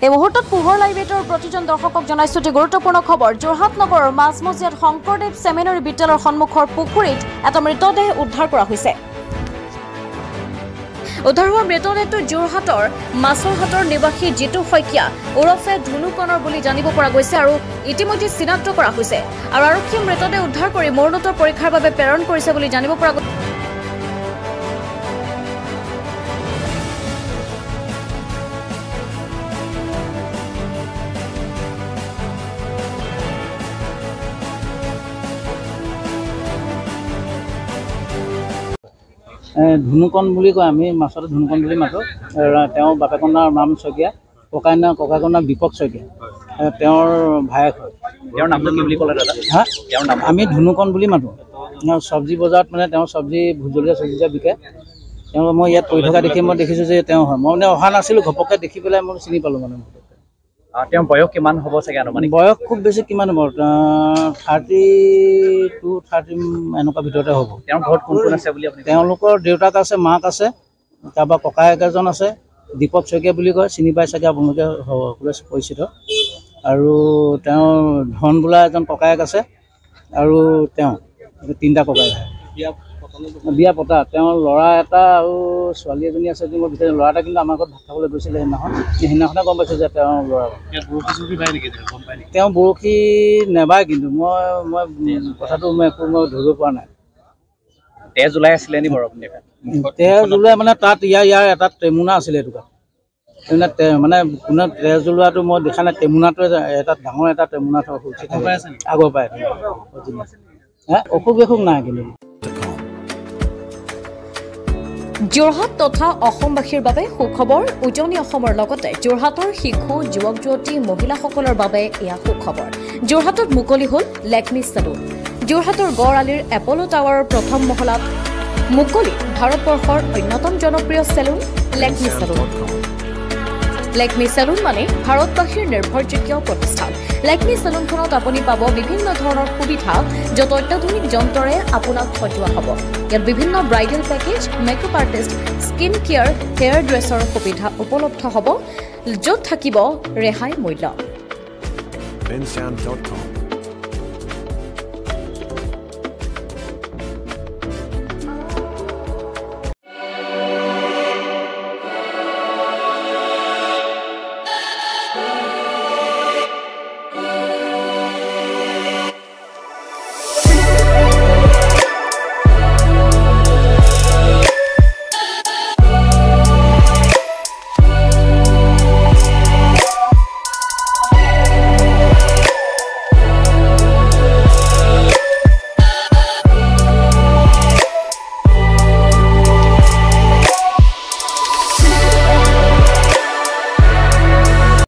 এই মুহূৰ্তত পোহৰ লাইভেটৰ প্ৰতিজন দৰ্শকক জনাইছো যে গুৰুত্বপূৰ্ণ খবৰ যোৰহাট নগৰৰ মাজমজিয়াত শংকৰদেৱ সেমিনাৰী বিদ্যালয়ৰ সন্মুখৰ পুখুৰীত এটা মৃতদেহ উদ্ধাৰ কৰা হৈছে। উদ্ধাৰ হোৱা মৃতদেহটো যোৰহাটৰ মাছৰহাটৰ নিবাসী জিতু শইকীয়া ওৰফে ধুনুকণৰ বুলি জানিব পৰা গৈছে আৰু ইতিমধ্যে চিনাক্ত কৰা হৈছে আৰু আৰক্ষীয়ে মৃতদেহ উদ্ধাৰ কৰি মৰণোত্তৰ পৰীক্ষাৰ বাবে প্ৰেৰণ কৰিছে বুলি জানিব পৰা গৈছে। ধুনুকণ বুলি কয়, আমি মাছতে ধুনুকণ বুলি মাতোঁ। তেওঁৰ বাপেকৰ নাম ৰাম শইকীয়া, ককাকৰ নাম দীপক শইকীয়া, তেওঁৰ ভায়েক হয়। তেওঁৰ নামটো কি বুলি ক'লে দাদা? হা, তেওঁৰ নাম আমি ধুনুকণ বুলি মাতোঁ। চব্জি বজাৰত মানে তেওঁ চব্জি ভোজলীয়া চব্জি বিকে। তেওঁ মই ইয়াত পঢ়ি থকা দেখি মই দেখিছোঁ যে তেওঁ হয়। মই মানে অহা নাছিলোঁ, ঘপককৈ দেখি পেলাই মই চিনি পালোঁ মানে। তেওঁৰ বয়স কিমান হ'ব চাগে আনুমানিক? বয়স খুব বেছি কিমান হ'ব, 32, 30 এনেকুৱা ভিতৰতে হ'ব। তেওঁৰ ঘৰত কোন কোন আছে বুলি আপুনি? তেওঁলোকৰ দেউতাক আছে, মাক আছে, তাৰপৰা ককায়েক এজন আছে, দীপক শইকীয়া বুলি কয়, চিনি পাই চাগে আপোনালোকে পৰিচিত। আৰু তেওঁৰ ধন বোলা এজন ককায়েক আছে আৰু তেওঁ 3টা ককায়েক। বিয়া পতা তেওঁৰ ল'ৰা এটা আৰু ছোৱালী এজনী আছে যে মই বিচাৰিম। ল'ৰা এটা কিন্তু আমাৰ ঘৰত ভাত খাবলৈ গৈছিলে সেইদিনাখনে গম পাইছোঁ যে তেওঁৰ ল'ৰা। তেওঁ বৰশী নেবায়, কিন্তু মই কথাটো মই ধৰিব পৰা নাই। তেজ ওলাই আছিলে নি বাৰু আপুনি? তেজ ওলাই মানে তাত ইয়াৰ এটা টেমুনা আছিলে এইটো মানে কোনে তেজ ওলোৱাটো মই দেখা নাই। টেমুনাটোৱে এটা ডাঙৰ এটা টেমুনা আগৰ পৰাই অসুখ বিসুখ নাই। কিন্তু যোৰহাট তথা অসমবাসীৰ বাবে সুখবৰ। উজনি অসমৰ লগতে যোৰহাটৰ শিশু যুৱক যুৱতী মহিলাসকলৰ বাবে এয়া সুখবৰ। যোৰহাটত মুকলি হ'ল লেকমি চেলুন। যোৰহাটৰ গড় আলিৰ এপল' টাৱাৰৰ প্ৰথম মহলাত মুকলি ভাৰতবৰ্ষৰ অন্যতম জনপ্ৰিয় salon Lakme salon. Lakme salon মানে ভাৰতবাসীৰ নিৰ্ভৰযোগ্য প্ৰতিষ্ঠান। লেকমি চেলুনখনত আপুনি পাব বিভিন্ন ধৰণৰ সুবিধা, য'ত অত্যাধুনিক যন্ত্ৰৰে আপোনাক সজোৱা হ'ব। ইয়াত বিভিন্ন bridal package, makeup artist, skin care, hair dresser সুবিধা উপলব্ধ হ'ব, য'ত থাকিব ৰেহাই মূল্য।